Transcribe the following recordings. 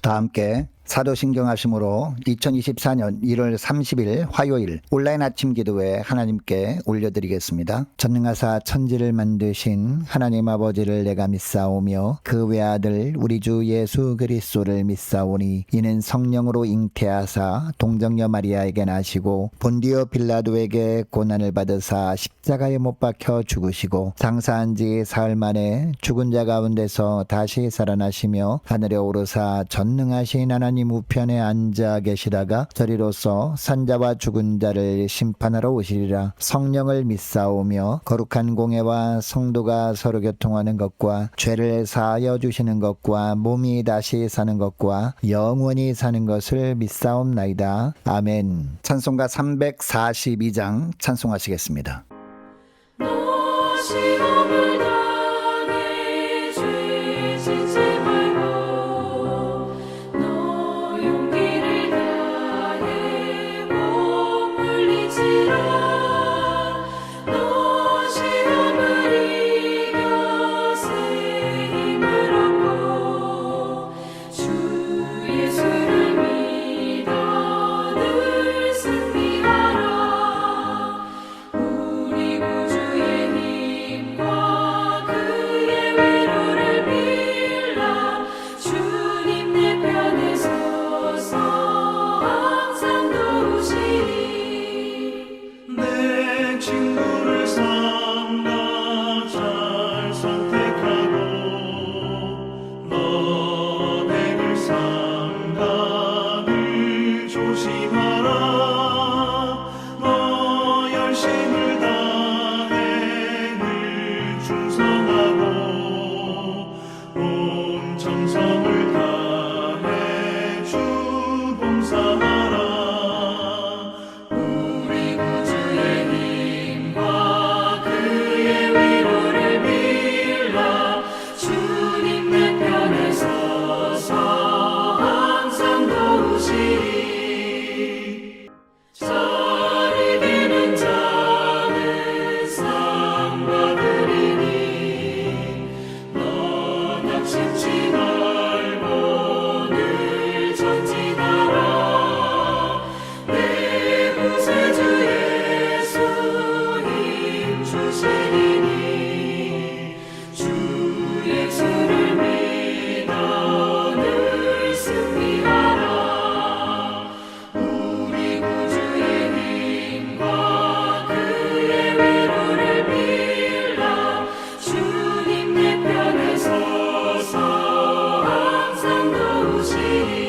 다 함께 사도신경 하심으로 2024년 1월 30일 화요일 온라인 아침 기도회 하나님께 올려드리겠습니다. 전능하사 천지를 만드신 하나님 아버지를 내가 믿사오며 그 외아들 우리 주 예수 그리스도를 믿사오니 이는 성령으로 잉태하사 동정녀 마리아에게 나시고 본디오 빌라도에게 고난을 받으사 십자가에 못 박혀 죽으시고 장사한 지 사흘 만에 죽은 자 가운데서 다시 살아나시며 하늘에 오르사 전능하신 하나님 우편에 앉아 계시다가 저리로서 산자와 죽은 자를 심판하러 오시리라. 성령을 믿사오며 거룩한 공예와 성도가 서로 교통하는 것과 죄를 사하여 주시는 것과 몸이 다시 사는 것과 영원히 사는 것을 믿사옵나이다. 아멘. 찬송가 342장 찬송하시겠습니다. 시험을 당해 죄 짓지 말고 너 용기를 다해 몸 물리치라. 너 시험을 이겨 새 힘을 얻고 주 예수를 믿어 늘 승리하라. 우리 구주의 힘과 그의 위로를 빌라. 주님 내 편에 서서 항상 도우시리. 내 친구를 삼가 잘 선택하고 너를 삼가 늘 조심하라. 너 열심을 다해 늘 충성하고 온 정성을 다해 주 봉사하라. 우리 구주의 힘과 그의 위로를 빌라. 주님 내 편에 서서 항상 도우시리. 잘 이기는 자는 상 받으리니 너 낙심치 말고 늘 전진하라. 내 구세주 예수 힘 주시리니 주 예수를 믿어 늘 승리하라. 우리 구주의 힘과 그의 위로를 빌라. 주님 내 편에 서서 항상 도우시리.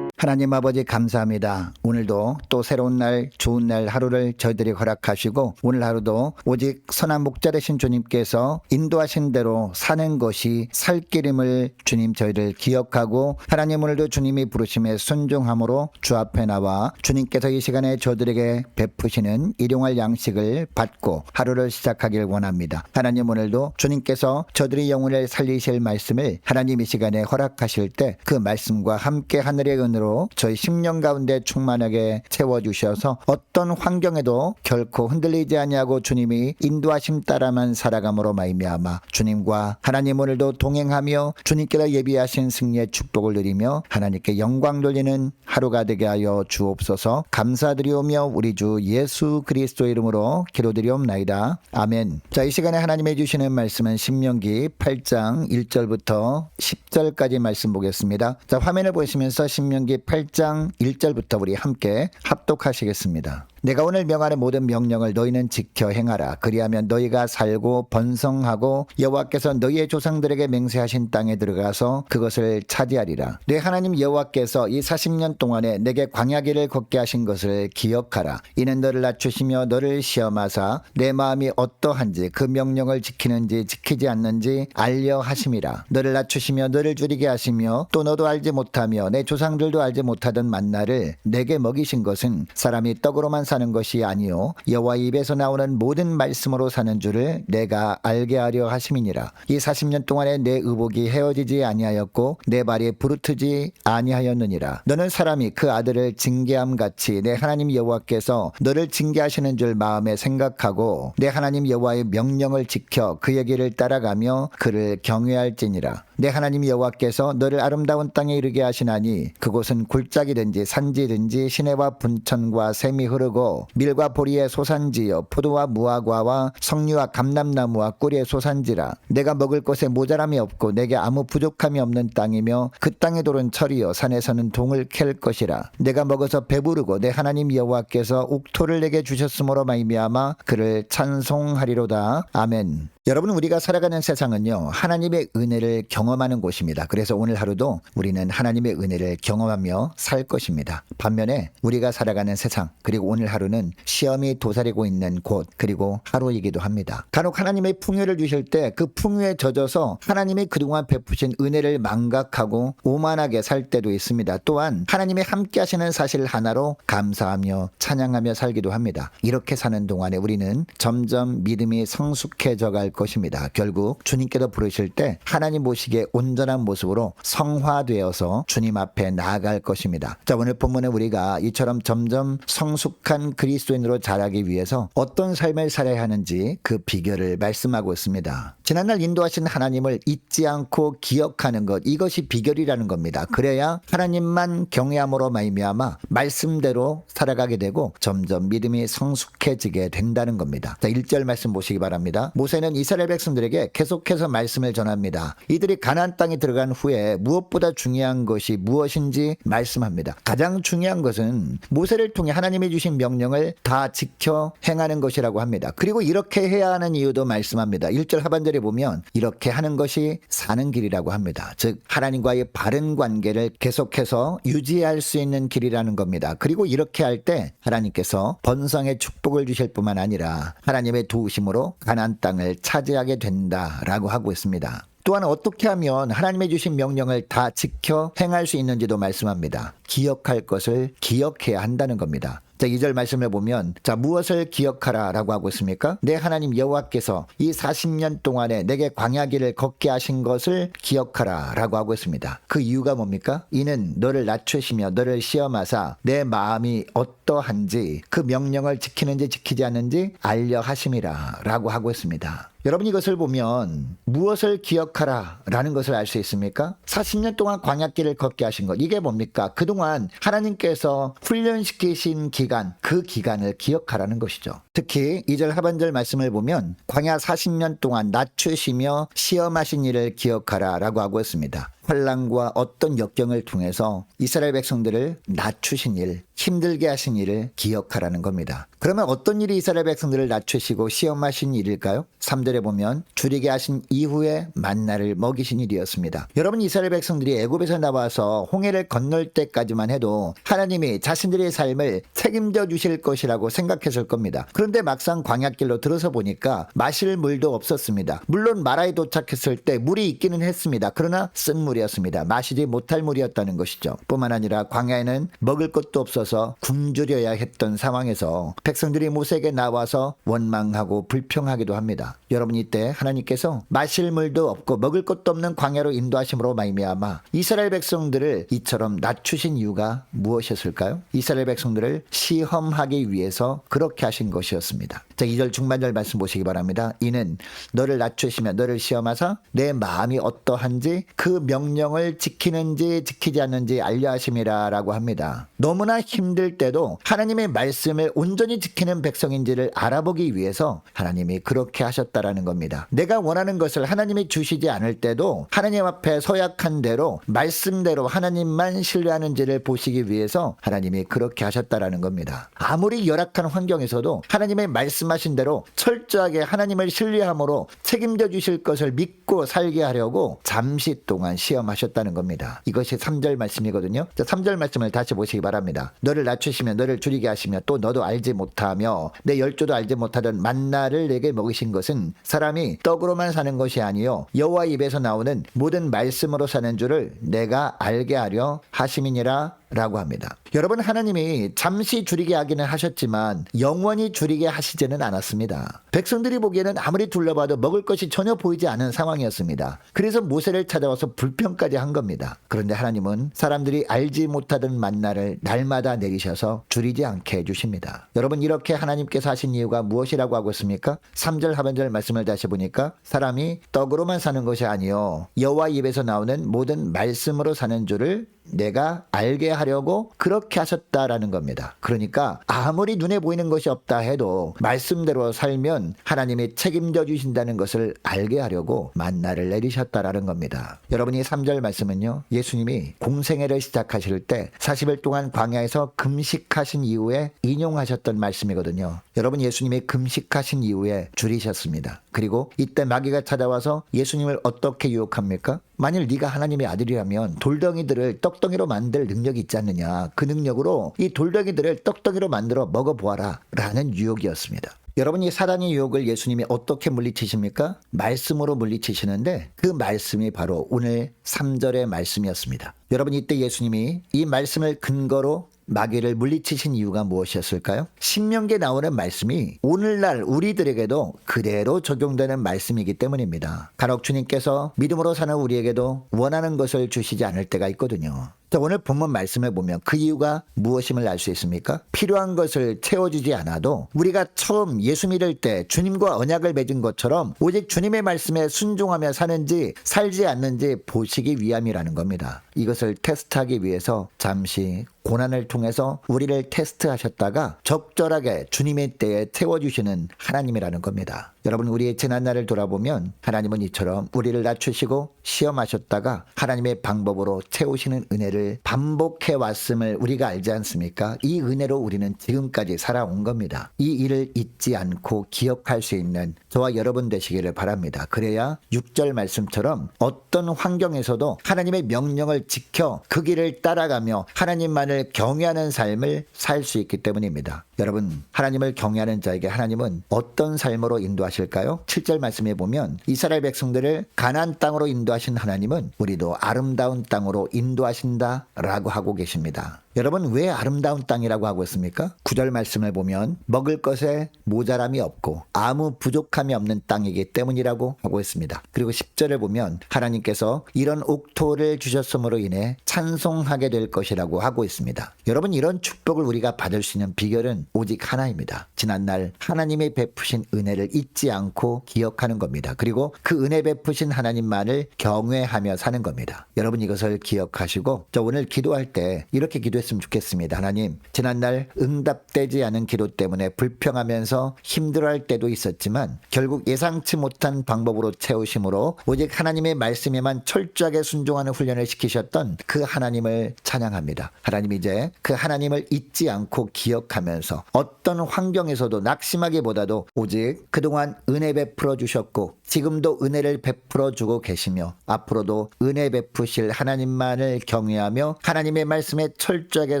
하나님 아버지 감사합니다. 오늘도 또 새로운 날 좋은 날 하루를 저희들이 허락하시고 오늘 하루도 오직 선한 목자 되신 주님께서 인도하신 대로 사는 것이 살 길임을 주님 저희를 기억하고 하나님 오늘도 주님이 부르심에 순종함으로 주 앞에 나와 주님께서 이 시간에 저들에게 베푸시는 일용할 양식을 받고 하루를 시작하길 원합니다. 하나님 오늘도 주님께서 저들의 영혼을 살리실 말씀을 하나님 이 시간에 허락하실 때 그 말씀과 함께 하늘의 은혜로 저희 심령 가운데 충만하게 채워주셔서 어떤 환경에도 결코 흔들리지 아니하고 주님이 인도하심 따라만 살아감으로 말미암아 주님과 하나님 오늘도 동행하며 주님께서 예비하신 승리의 축복을 누리며 하나님께 영광 돌리는 하루가 되게 하여 주옵소서. 감사드리오며 우리 주 예수 그리스도 이름으로 기도드리옵나이다. 아멘. 자, 이 시간에 하나님이 주시는 말씀은 신명기 8장 1절부터 10절까지 말씀 보겠습니다. 자, 화면을 보시면서 신명기 8장 1절부터 우리 함께 합독하시겠습니다. 내가 오늘 명하는 모든 명령을 너희는 지켜 행하라. 그리하면 너희가 살고 번성하고 여호와께서 너희의 조상들에게 맹세하신 땅에 들어가서 그것을 차지하리라. 내 하나님 여호와께서 이 40년 동안에 내게 광야길을 걷게 하신 것을 기억하라. 이는 너를 낮추시며 너를 시험하사 내 마음이 어떠한지 그 명령을 지키는지 지키지 않는지 알려 하심이라. 너를 낮추시며 너를 줄이게 하시며 또 너도 알지 못하며 내 조상들도 알지 못하던 만나를 내게 먹이신 것은 사람이 떡으로만 사는 것이 아니요 여호와 입에서 나오는 모든 말씀으로 사는 줄을 내가 알게 하려 하심이니라. 이 40년 동안에 내 의복이 헤어지지 아니하였고 내 발이 부르트지 아니하였느니라. 너는 사람이 그 아들을 징계함 같이 내 하나님 여호와께서 너를 징계하시는 줄 마음에 생각하고 내 하나님 여호와의 명령을 지켜 그의 길을 따라가며 그를 경외할지니라. 내 하나님 여호와께서 너를 아름다운 땅에 이르게 하시나니 그곳은 골짜기든지 산지든지 시내와 분천과 샘이 흐르고 밀과 보리의 소산지요 포도와 무화과와 석류와 감람나무와 꿀의 소산지라. 내가 먹을 것에 모자람이 없고 내게 아무 부족함이 없는 땅이며 그 땅의 돌은 철이요 산에서는 동을 캘 것이라. 내가 먹어서 배부르고 내 하나님 여호와께서 옥토를 내게 주셨으므로 말미암아 그를 찬송하리로다. 아멘. 여러분, 우리가 살아가는 세상은요, 하나님의 은혜를 경험하는 곳입니다. 그래서 오늘 하루도 우리는 하나님의 은혜를 경험하며 살 것입니다. 반면에 우리가 살아가는 세상, 그리고 오늘 하루는 시험이 도사리고 있는 곳, 그리고 하루이기도 합니다. 간혹 하나님의 풍요를 주실 때 그 풍요에 젖어서 하나님이 그동안 베푸신 은혜를 망각하고 오만하게 살 때도 있습니다. 또한 하나님이 함께 하시는 사실 하나로 감사하며 찬양하며 살기도 합니다. 이렇게 사는 동안에 우리는 점점 믿음이 성숙해져 갈 것입니다. 결국 주님께서 부르실 때 하나님 보시기에 온전한 모습으로 성화되어서 주님 앞에 나아갈 것입니다. 자, 오늘 본문에 우리가 이처럼 점점 성숙한 그리스도인으로 자라기 위해서 어떤 삶을 살아야 하는지 그 비결을 말씀하고 있습니다. 지난날 인도하신 하나님을 잊지 않고 기억하는 것, 이것이 비결이라는 겁니다. 그래야 하나님만 경외함으로 말미암아 말씀대로 살아가게 되고 점점 믿음이 성숙해지게 된다는 겁니다. 자, 1절 말씀 보시기 바랍니다. 모세는 이스라엘 백성들에게 계속해서 말씀을 전합니다. 이들이 가나안 땅에 들어간 후에 무엇보다 중요한 것이 무엇인지 말씀합니다. 가장 중요한 것은 모세를 통해 하나님이 주신 명령을 다 지켜 행하는 것이라고 합니다. 그리고 이렇게 해야 하는 이유도 말씀합니다. 1절 하반절에 보면 이렇게 하는 것이 사는 길이라고 합니다. 즉 하나님과의 바른 관계를 계속해서 유지할 수 있는 길이라는 겁니다. 그리고 이렇게 할 때 하나님께서 번성의 축복을 주실 뿐만 아니라 하나님의 도우심으로 가나안 땅을 차지하게 된다라고 하고 있습니다. 또한 어떻게 하면 하나님의 주신 명령을 다 지켜 행할 수 있는지도 말씀합니다. 기억할 것을 기억해야 한다는 겁니다. 자, 2절 말씀을 보면 자, 무엇을 기억하라 라고 하고 있습니까? 내 하나님 여호와께서 이 40년 동안에 내게 광야길을 걷게 하신 것을 기억하라 라고 하고 있습니다. 그 이유가 뭡니까? 이는 너를 낮추시며 너를 시험하사 내 마음이 어떠한지 그 명령을 지키는지 지키지 않는지 알려 하심이라 라고 하고 있습니다. 여러분, 이것을 보면 무엇을 기억하라 라는 것을 알 수 있습니까? 40년 동안 광야길을 걷게 하신 것, 이게 뭡니까? 그동안 하나님께서 훈련시키신 기간, 그 기간을 기억하라는 것이죠. 특히 2절 하반절 말씀을 보면 광야 40년 동안 낮추시며 시험하신 일을 기억하라 라고 하고 있습니다. 환난과 어떤 역경을 통해서 이스라엘 백성들을 낮추신 일, 힘들게 하신 일을 기억하라는 겁니다. 그러면 어떤 일이 이스라엘 백성들을 낮추시고 시험하신 일일까요? 3절에 보면 줄이게 하신 이후에 만나를 먹이신 일이었습니다. 여러분, 이스라엘 백성들이 애굽에서 나와서 홍해를 건널 때까지만 해도 하나님이 자신들의 삶을 책임져 주실 것이라고 생각했을 겁니다. 그런데 막상 광야길로 들어서 보니까 마실 물도 없었습니다. 물론 마라에 도착했을 때 물이 있기는 했습니다. 그러나 쓴 물이었습니다. 마시지 못할 물이었다는 것이죠. 뿐만 아니라 광야에는 먹을 것도 없어서 굶주려야 했던 상황에서 백성들이 모세에게 나와서 원망하고 불평하기도 합니다. 여러분, 이때 하나님께서 마실 물도 없고 먹을 것도 없는 광야로 인도하심으로 말미암아 이스라엘 백성들을 이처럼 낮추신 이유가 무엇이었을까요? 이스라엘 백성들을 시험하기 위해서 그렇게 하신 것이었습니다. 자, 2절 중반절 말씀 보시기 바랍니다. 이는 너를 낮추시며 너를 시험하사 내 마음이 어떠한지 그 명령을 지키는지 지키지 않는지 알려 하심이라 라고 합니다. 너무나 힘들 때도 하나님의 말씀을 온전히 지키는 백성인지를 알아보기 위해서 하나님이 그렇게 하셨다라는 겁니다. 내가 원하는 것을 하나님이 주시지 않을 때도 하나님 앞에 서약한 대로 말씀대로 하나님만 신뢰하는지를 보시기 위해서 하나님이 그렇게 하셨다라는 겁니다. 아무리 열악한 환경에서도 하나님의 말씀하신 대로 철저하게 하나님을 신뢰함으로 책임져 주실 것을 믿고 살게 하려고 잠시 동안 시험하셨다는 겁니다. 이것이 3절 말씀이거든요. 자, 3절 말씀을 다시 보시기 바랍니다. 너를 낮추시며 너를 줄이게 하시며 또 너도 알지 못하며 내 열조도 알지 못하던 만나를 내게 먹이신 것은 사람이 떡으로만 사는 것이 아니요 여호와 입에서 나오는 모든 말씀으로 사는 줄을 내가 알게 하려 하심이니라 라고 합니다. 여러분, 하나님이 잠시 줄이게 하기는 하셨지만 영원히 줄이게 하시지는 않았습니다. 백성들이 보기에는 아무리 둘러봐도 먹을 것이 전혀 보이지 않은 상황이었습니다. 그래서 모세를 찾아와서 불평까지 한 겁니다. 그런데 하나님은 사람들이 알지 못하던 만나를 날마다 내리셔서 줄이지 않게 해주십니다. 여러분, 이렇게 하나님께서 하신 이유가 무엇이라고 하고 있습니까? 3절 하반절 말씀을 다시 보니까 사람이 떡으로만 사는 것이 아니요 여호와 입에서 나오는 모든 말씀으로 사는 줄을 내가 알게 하려고 그렇게 하셨다라는 겁니다. 그러니까 아무리 눈에 보이는 것이 없다 해도 말씀대로 살면 하나님이 책임져 주신다는 것을 알게 하려고 만나를 내리셨다라는 겁니다. 여러분이 3절 말씀은요, 예수님이 공생애를 시작하실 때 40일 동안 광야에서 금식하신 이후에 인용하셨던 말씀이거든요. 여러분, 예수님이 금식하신 이후에 줄이셨습니다. 그리고 이때 마귀가 찾아와서 예수님을 어떻게 유혹합니까? 만일 네가 하나님의 아들이라면 돌덩이들을 떡덩이로 만들 능력이 있지 않느냐, 그 능력으로 이 돌덩이들을 떡덩이로 만들어 먹어보아라 라는 유혹이었습니다. 여러분, 이 사단의 유혹을 예수님이 어떻게 물리치십니까? 말씀으로 물리치시는데 그 말씀이 바로 오늘 3절의 말씀이었습니다. 여러분, 이때 예수님이 이 말씀을 근거로 마귀를 물리치신 이유가 무엇이었을까요? 신명기에 나오는 말씀이 오늘날 우리들에게도 그대로 적용되는 말씀이기 때문입니다. 간혹 주님께서 믿음으로 사는 우리에게도 원하는 것을 주시지 않을 때가 있거든요. 자, 오늘 본문 말씀을 보면 그 이유가 무엇임을 알 수 있습니까? 필요한 것을 채워주지 않아도 우리가 처음 예수 믿을 때 주님과 언약을 맺은 것처럼 오직 주님의 말씀에 순종하며 사는지 살지 않는지 보시기 위함이라는 겁니다. 이것을 테스트하기 위해서 잠시 고난을 통해서 우리를 테스트하셨다가 적절하게 주님의 때에 채워주시는 하나님이라는 겁니다. 여러분, 우리의 지난날을 돌아보면 하나님은 이처럼 우리를 낮추시고 시험하셨다가 하나님의 방법으로 채우시는 은혜를 반복해 왔음을 우리가 알지 않습니까? 이 은혜로 우리는 지금까지 살아온 겁니다. 이 일을 잊지 않고 기억할 수 있는 저와 여러분 되시기를 바랍니다. 그래야 6절 말씀처럼 어떤 환경에서도 하나님의 명령을 지켜 그 길을 따라가며 하나님만을 경외하는 삶을 살 수 있기 때문입니다. 여러분, 하나님을 경외하는 자에게 하나님은 어떤 삶으로 인도하실까요? 7절 말씀에 보면 이스라엘 백성들을 가나안 땅으로 인도하신 하나님은 우리도 아름다운 땅으로 인도하신다라고 하고 계십니다. 여러분, 왜 아름다운 땅이라고 하고 있습니까? 9절 말씀을 보면 먹을 것에 모자람이 없고 아무 부족함이 없는 땅이기 때문이라고 하고 있습니다. 그리고 10절을 보면 하나님께서 이런 옥토를 주셨음으로 인해 찬송하게 될 것이라고 하고 있습니다. 여러분, 이런 축복을 우리가 받을 수 있는 비결은 오직 하나입니다. 지난날 하나님의 베푸신 은혜를 잊지 않고 기억하는 겁니다. 그리고 그 은혜 베푸신 하나님만을 경외하며 사는 겁니다. 여러분, 이것을 기억하시고 저 오늘 기도할 때 이렇게 기도했으면 좋겠습니다. 하나님, 지난날 응답되지 않은 기도 때문에 불평하면서 힘들어할 때도 있었지만 결국 예상치 못한 방법으로 채우심으로 오직 하나님의 말씀에만 철저하게 순종하는 훈련을 시키셨던 그 하나님을 찬양합니다. 하나님, 이제 그 하나님을 잊지 않고 기억하면서 어떤 환경에서도 낙심하기보다도 오직 그동안 은혜 베풀어 주셨고 지금도 은혜를 베풀어 주고 계시며 앞으로도 은혜 베푸실 하나님만을 경외하며 하나님의 말씀에 철저하게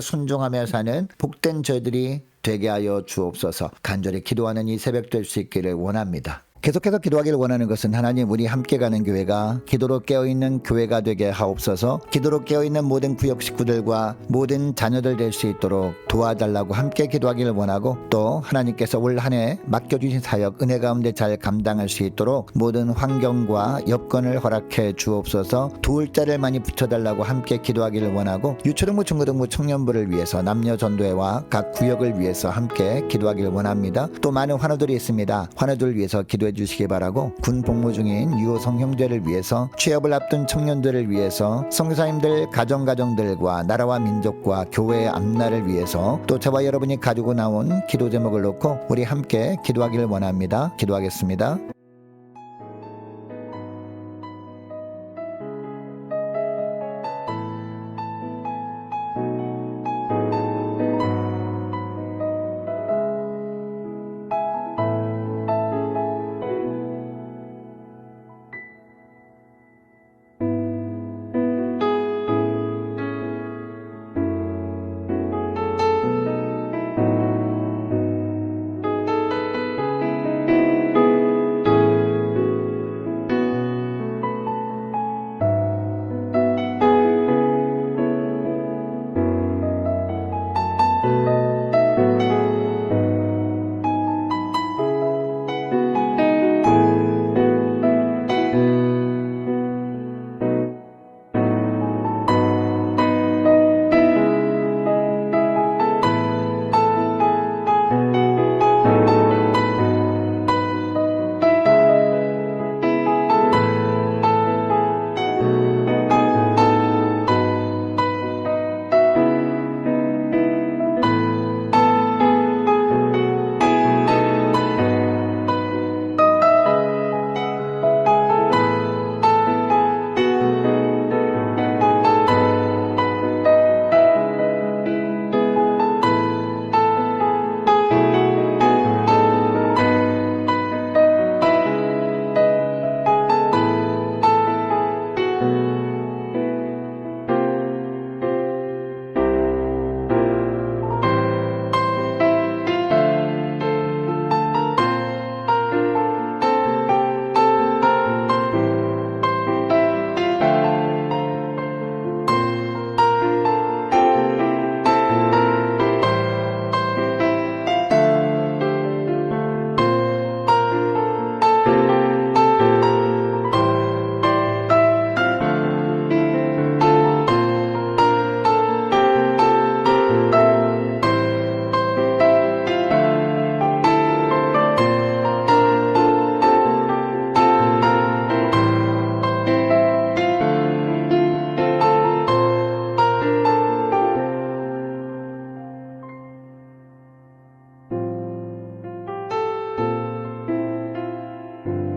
순종하며 사는 복된 저희들이 되게 하여 주옵소서. 간절히 기도하는 이 새벽 될 수 있기를 원합니다. 계속해서 기도하기를 원하는 것은 하나님, 우리 함께 가는 교회가 기도로 깨어있는 교회가 되게 하옵소서. 기도로 깨어있는 모든 구역 식구들과 모든 자녀들 될 수 있도록 도와달라고 함께 기도하기를 원하고, 또 하나님께서 올 한 해 맡겨주신 사역 은혜 가운데 잘 감당할 수 있도록 모든 환경과 여건을 허락해 주옵소서. 도울 자를 많이 붙여달라고 함께 기도하기를 원하고, 유초등부 중고등부 청년부를 위해서 남녀 전도회와 각 구역을 위해서 함께 기도하기를 원합니다. 또 많은 환우들이 있습니다. 환우들을 위해서 기도해 주시기 바라고, 군 복무 중인 유효성 형제를 위해서, 취업을 앞둔 청년들을 위해서, 선교사님들 가정들과 나라와 민족과 교회의 앞날을 위해서, 또 저와 여러분이 가지고 나온 기도 제목을 놓고 우리 함께 기도하기를 원합니다. 기도하겠습니다.